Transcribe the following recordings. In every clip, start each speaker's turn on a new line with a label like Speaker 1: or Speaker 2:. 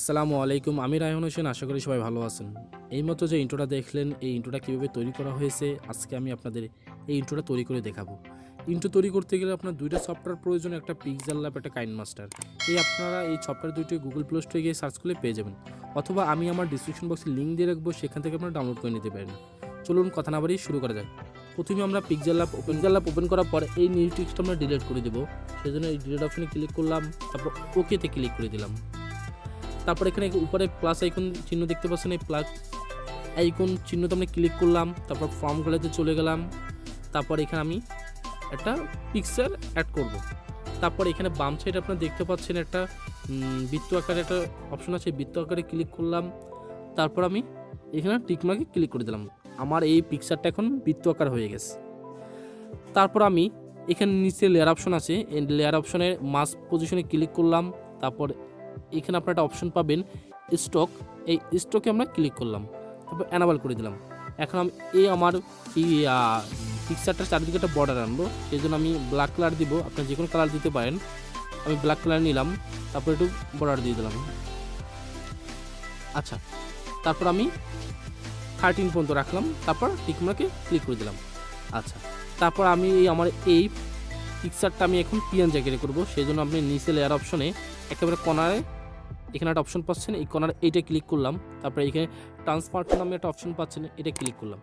Speaker 1: আসসালামু আলাইকুম, আমি রায়হান হোসেন। আশা করি সবাই ভালো আছেন। এইমাত্র যে ইন্ট্রোটা দেখলেন, এই ইন্ট্রোটা কীভাবে তৈরি করা হয়েছে আজকে আমি আপনাদের এই ইন্ট্রোটা তৈরি করে দেখাবো। ইন্ট্রো তৈরি করতে গেলে আপনার দুইটা সফটওয়্যার প্রয়োজন, একটা পিক্সেল ল্যাব, একটা কাইনমাস্টার। আপনারা এই সফটওয়্যার দুইটি গুগল প্লে স্টোরে গিয়ে সার্চ করলে পেয়ে যাবেন, অথবা আমি আমার ডিসক্রিপশন বক্সে লিঙ্ক দিয়ে রাখবো, সেখান থেকে আপনারা ডাউনলোড করে নিতে পারেন। চলুন কথা না বাড়িয়ে শুরু করা যাক। প্রথমে আমরা পিক্সেল ল্যাব ওপেন করার পর এই নিউ টেক্সটটা আমরা ডিলিট করে দেবো। সেই জন্য এই ডিলিট অপশনে ক্লিক করলাম, তারপর ওকেতে ক্লিক করে দিলাম। তারপর এখানে উপরে প্লাস আইকন চিহ্ন দেখতে পাচ্ছেন, এই প্লাস আইকন চিহ্নতে আমরা ক্লিক করলাম। তারপর ফর্ম গ্যালারিতে চলে গেলাম। তারপর এখানে আমি একটা পিকচার অ্যাড করব। তারপর এখানে বাম সাইডে আপনারা দেখতে পাচ্ছেন একটা বৃত্ত আকারে একটা অপশন আছে, বৃত্ত আকারে ক্লিক করলাম। তারপর আমি এখানে টিকমার্কে ক্লিক করে দিলাম। আমার এই পিকচারটা এখন বৃত্ত আকার হয়ে গেছে। তারপর আমি এখানে নিচে লেয়ার অপশন আছে, এই লেয়ার অপশনের মাস পজিশনে ক্লিক করলাম। তারপর এখানে আপনারা একটা অপশন পাবেন স্টক, এই স্টকে আমরা ক্লিক করলাম, তারপর অ্যানাবল করে দিলাম। এখন আমি আমার পিকচারটার চারিদিকে একটা বর্ডার আনবো, সেই জন্য আমি ব্ল্যাক কালার দিব। আপনারা যে কোনো কালার দিতে পারেন, আমি ব্ল্যাক কালার নিলাম। তারপর একটু বর্ডার দিয়ে দিলাম। আচ্ছা, তারপর আমি 13 পর্যন্ত রাখলাম। তারপর টিকমার্কে ক্লিক করে দিলাম। আচ্ছা, তারপর আমি আমার এই পিকচারটা আমি এখন পিএনজি আকারে করব। সেই জন্য আপনি নিচে লেয়ার অপশনে একেবারে কর্নারে এখানে একটা অপশন পাচ্ছেন, এই কর্নার এইটা ক্লিক করলাম। তারপরে এখানে ট্রান্সফার নামে একটা অপশন পাচ্ছেন, এটা ক্লিক করলাম।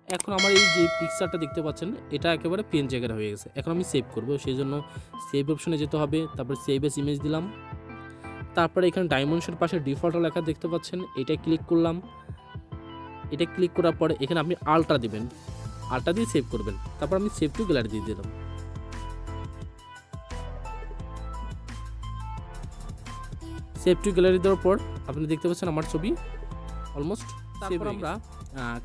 Speaker 1: এখন আমার এই যে পিকচারটা দেখতে পাচ্ছেন, এটা একেবারে পিএনজি আকারে হয়ে গেছে। এখন আমি সেভ করব, সেই জন্য সেভ অপশনে যেতে হবে। তারপরে সেভ এস ইমেজ দিলাম। তারপরে এখানে ডাইমেনশন পাশে ডিফল্ট লেখা দেখতে পাচ্ছেন, এটা ক্লিক করলাম। এটা ক্লিক করার পরে এখানে আপনি আলট্রা দিবেন, আলট্রা দিয়ে সেভ করবেন। তারপর আমি সেভ টু গ্যালারি দিয়ে দিলাম। সেভ টু গ্যালারি দেওয়ার পর আপনি দেখতে পাচ্ছেন আমার ছবি অলমোস্ট। তারপর আমরা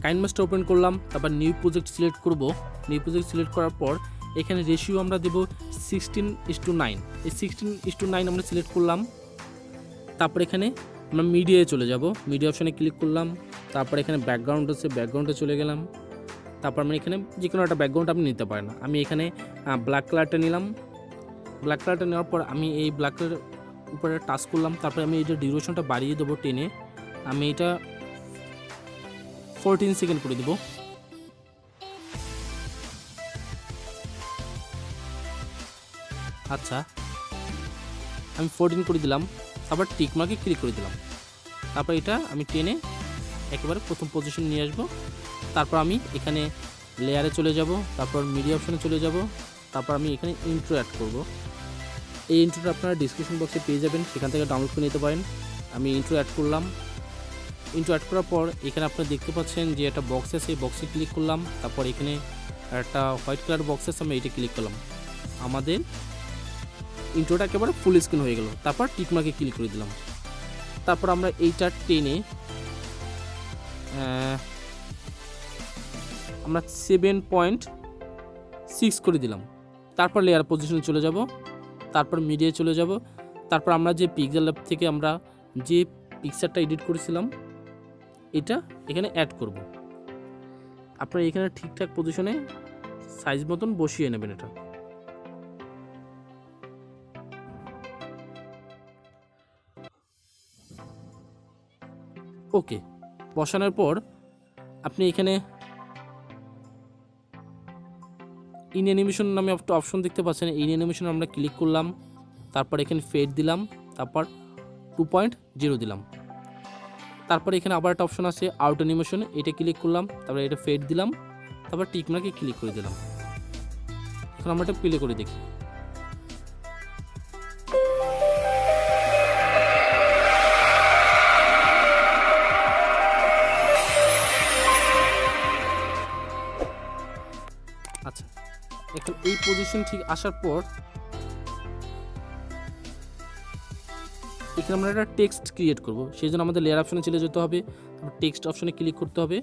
Speaker 1: কাইনমাস্টার ওপেন করলাম। তারপর নিউ প্রজেক্ট সিলেক্ট করব। নিউ প্রজেক্ট সিলেক্ট করার পর এখানে রেশিও আমরা দেব 16:9। এই 16:9 আমরা সিলেক্ট করলাম। তারপর এখানে আমরা মিডিয়ায় চলে যাব, মিডিয়া অপশনে ক্লিক করলাম। তারপর এখানে ব্যাকগ্রাউন্ড আছে, ব্যাকগ্রাউন্ডে চলে গেলাম। তারপর আমি এখানে যে কোনো একটা ব্যাকগ্রাউন্ড আপনি নিতে পারেন। আমি এখানে ব্ল্যাক কালারটা নিলাম। ব্ল্যাক কালারটা নেওয়ার পর আমি এই ব্ল্যাক কালার উপরে টাচ করলাম। তারপরে আমি এটা ডিউরেশনটা বাড়িয়ে দেবো 10-এ। আমি এটা 14 সেকেন্ড করে দেবো। আচ্ছা, আমি 14 করে দিলাম। তারপর টিকমার্কে ক্লিক করে দিলাম। তারপর এটা আমি 10-এ একেবারে প্রথম পজিশন নিয়ে আসবো। তারপর আমি এখানে লেয়ারে চলে যাব। তারপর মিডিয়া অপশনে চলে যাব। তারপর আমি এখানে ইন্ট্রো অ্যাড করব। এই ইন্ট্রোটা আপনারা ডিসক্রিপশন বক্সে পেয়ে যাবেন, সেখান থেকে ডাউনলোড করে নিতে পারেন। আমি ইন্ট্রো অ্যাড করলাম। ইন্ট্রো অ্যাড করার পর এখানে আপনারা দেখতে পাচ্ছেন যে একটা বক্স আছে, এই বক্সে ক্লিক করলাম। তারপর এখানে একটা হোয়াইট কালার বক্স আছে, আমি এইটা ক্লিক করলাম। আমাদের ইন্ট্রোটা একেবারে ফুল স্ক্রিন হয়ে গেল। তারপর টিকমার্কে ক্লিক করে দিলাম। তারপর আমরা এইটা 10-এ আমরা 7.6 করে দিলাম। তারপর লেয়ার পজিশনে চলে যাব। তারপর মিডিয়ায় চলে যাব। তারপর আমরা যে পিক্সেল ল্যাব থেকে আমরা যে পিকচারটা এডিট করেছিলাম এটা এখানে অ্যাড করব। আপনারা এখানে ঠিকঠাক পজিশনে সাইজ মতন বসিয়ে নেবেন এটা। ওকে, বসানোর পর আপনি এখানে ইন অ্যানিমেশন নামে একটা অপশন দেখতে পাচ্ছেন, ইন অ্যানিমেশন আমরা ক্লিক করলাম। তারপর এখানে ফেড দিলাম। তারপর 2.0 দিলাম। তারপর এখানে আবার একটা অপশন আছে আউট অ্যানিমেশন, এটা ক্লিক করলাম। তারপর এটা ফেড দিলাম। তারপর টিকমার্কে ক্লিক করে দিলাম। এখন আমরা এটা প্লে করে দেখি। আচ্ছা, এখন এই পজিশন ঠিক আসার পর এখানে আমরা একটা টেক্সট ক্রিয়েট করব। সেই জন্য আমাদের লেয়ার অপশনে চলে যেতে হবে। তারপর টেক্সট অপশনে ক্লিক করতে হবে।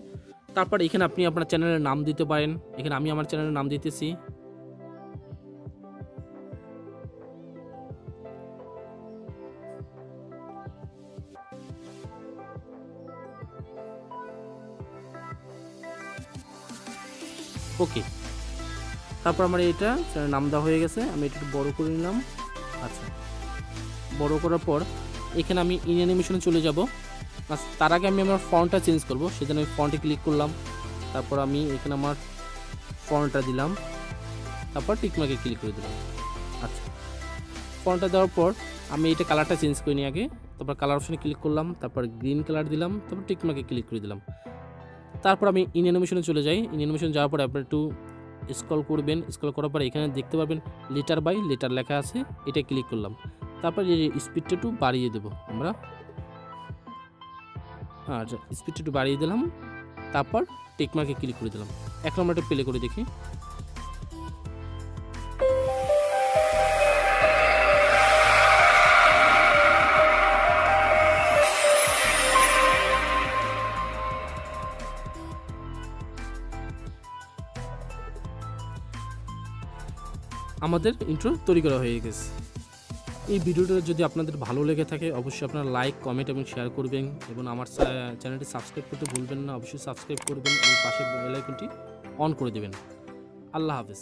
Speaker 1: তারপর এখানে আপনি আপনার চ্যানেলের নাম দিতে পারেন। এখানে আমি আমার চ্যানেলের নাম দিতেছি। ওকে, তারপর আমার এটা নাম দেওয়া হয়ে গেছে। আমি এটা একটু বড় করে নিলাম। আচ্ছা, বড় করার পর এখানে আমি ইন অ্যানিমেশনে চলে যাব। তার আগে আমি আমার ফন্টটা চেঞ্জ করব, সেজন্য আমি ফন্টে ক্লিক করলাম। তারপর আমি এখানে আমার ফন্টটা দিলাম, তারপর টিকমার্কে ক্লিক করে দিলাম। আচ্ছা, ফন্টটা দেওয়ার পর আমি এটা কালারটা চেঞ্জ করে নিই আগে। তারপর কালার অপশনে ক্লিক করলাম, তারপর গ্রিন কালার দিলাম, তারপর টিকমার্কে ক্লিক করে দিলাম। তারপর আমি ইন অ্যানিমেশনে চলে যাই। ইন অ্যানিমেশন যাওয়ার পরে আপনার একটু স্ক্রল করবেন। স্ক্রল করার পরে এখানে দেখতে পাবেন লিটার বাই লিটার লেখা আছে, এটা ক্লিক করলাম। তারপর এই স্পিডটা একটু বাড়িয়ে দেবো আমরা, আর স্পিডটা একটু বাড়িয়ে দিলাম। তারপর টিকমার্কে ক্লিক করে দিলাম। এখন আমরা এটা প্লে করে দেখি। আমাদের ইন্ট্রো তৈরি করা হয়ে গেছে। এই ভিডিওটা যদি আপনাদের ভালো লেগে থাকে অবশ্যই আপনারা লাইক, কমেন্ট এবং শেয়ার করবেন, এবং আমার চ্যানেলটি সাবস্ক্রাইব করতে ভুলবেন না। অবশ্যই সাবস্ক্রাইব করবেন এবং পাশে বেল আইকনটি অন করে দেবেন। আল্লাহ হাফেজ।